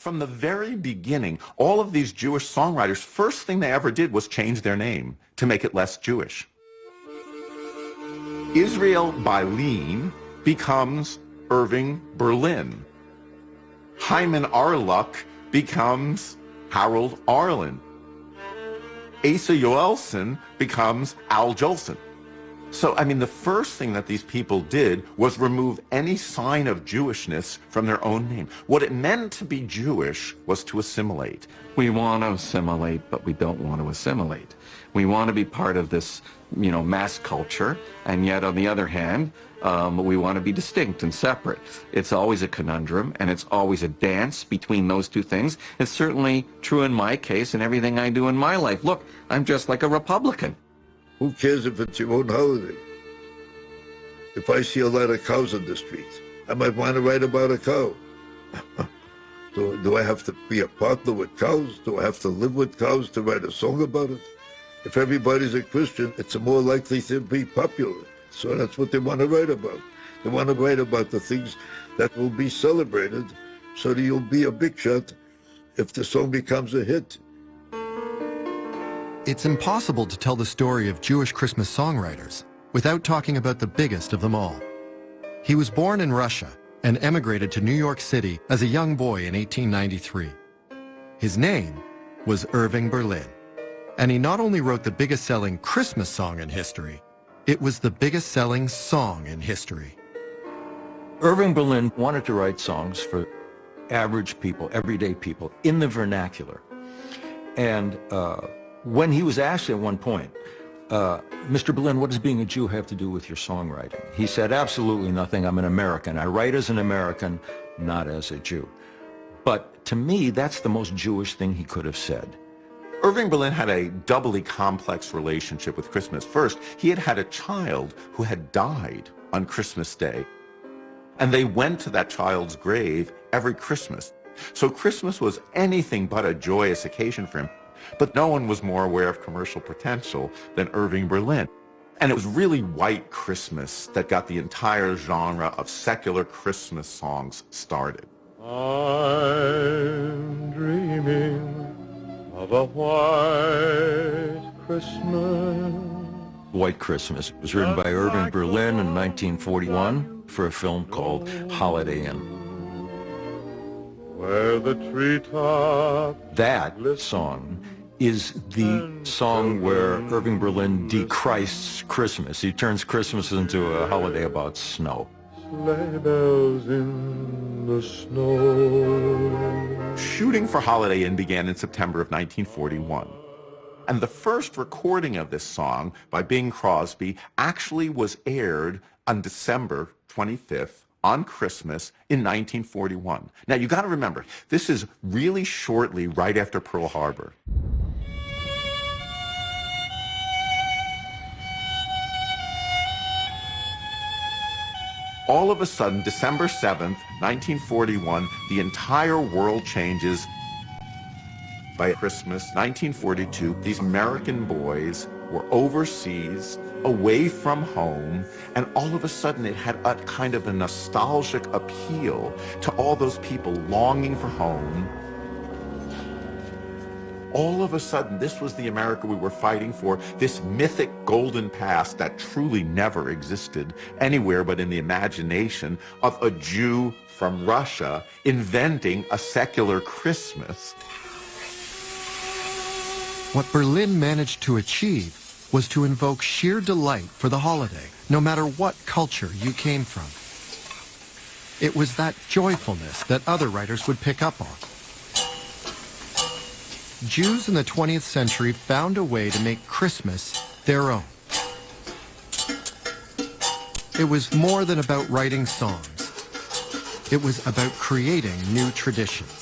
From the very beginning, all of these Jewish songwriters, first thing they ever did was change their name to make it less Jewish. Israel Bailin becomes Irving Berlin. Hyman Arluck becomes Harold Arlen. Asa Joelson becomes Al Jolson. So, I mean, the first thing that these people did was remove any sign of Jewishness from their own name. What it meant to be Jewish was to assimilate. We want to assimilate, but we don't want to assimilate. We want to be part of this, mass culture, and yet, on the other hand, we want to be distinct and separate. It's always a conundrum, and it's always a dance between those two things. It's certainly true in my case and everything I do in my life. Look, I'm just like a Republican. Who cares if it's your own holiday? If I see a lot of cows on the street, I might want to write about a cow. Do I have to be a partner with cows? Do I have to live with cows to write a song about it? If everybody's a Christian, it's more likely to be popular. So that's what they want to write about. They want to write about the things that will be celebrated so that you'll be a big shot if the song becomes a hit. It's impossible to tell the story of Jewish Christmas songwriters without talking about the biggest of them all. He was born in Russia and emigrated to New York City as a young boy in 1893. His name was Irving Berlin, and he not only wrote the biggest-selling Christmas song in history, it was the biggest-selling song in history. Irving Berlin wanted to write songs for average people, everyday people, in the vernacular. And when he was asked at one point, Mr. Berlin, what does being a Jew have to do with your songwriting? He said, absolutely nothing. I'm an American. I write as an American, not as a Jew. But to me, that's the most Jewish thing he could have said. Irving Berlin had a doubly complex relationship with Christmas. First, he had had a child who had died on Christmas Day, and they went to that child's grave every Christmas. So Christmas was anything but a joyous occasion for him. But no one was more aware of commercial potential than Irving Berlin. And it was really White Christmas that got the entire genre of secular Christmas songs started. I'm dreaming of a white Christmas. White Christmas was written by Irving Berlin in 1941 for a film called Holiday Inn. Where the treetop. That song is the song where Irving Berlin dechrists Christmas. He turns Christmas into a holiday about snow. Sleigh bells in the snow. Shooting for Holiday Inn began in September of 1941. And the first recording of this song by Bing Crosby actually was aired on December 25th on Christmas in 1941. Now, you got to remember, this is really shortly right after Pearl Harbor. All of a sudden, December 7th, 1941, the entire world changes. By Christmas 1942, these American boys were overseas, away from home, and all of a sudden it had a kind of a nostalgic appeal to all those people longing for home. All of a sudden, this was the America we were fighting for, this mythic golden past that truly never existed anywhere but in the imagination of a Jew from Russia inventing a secular Christmas. What Berlin managed to achieve was to invoke sheer delight for the holiday, no matter what culture you came from. It was that joyfulness that other writers would pick up on. Jews in the 20th century found a way to make Christmas their own. It was more than about writing songs. It was about creating new traditions.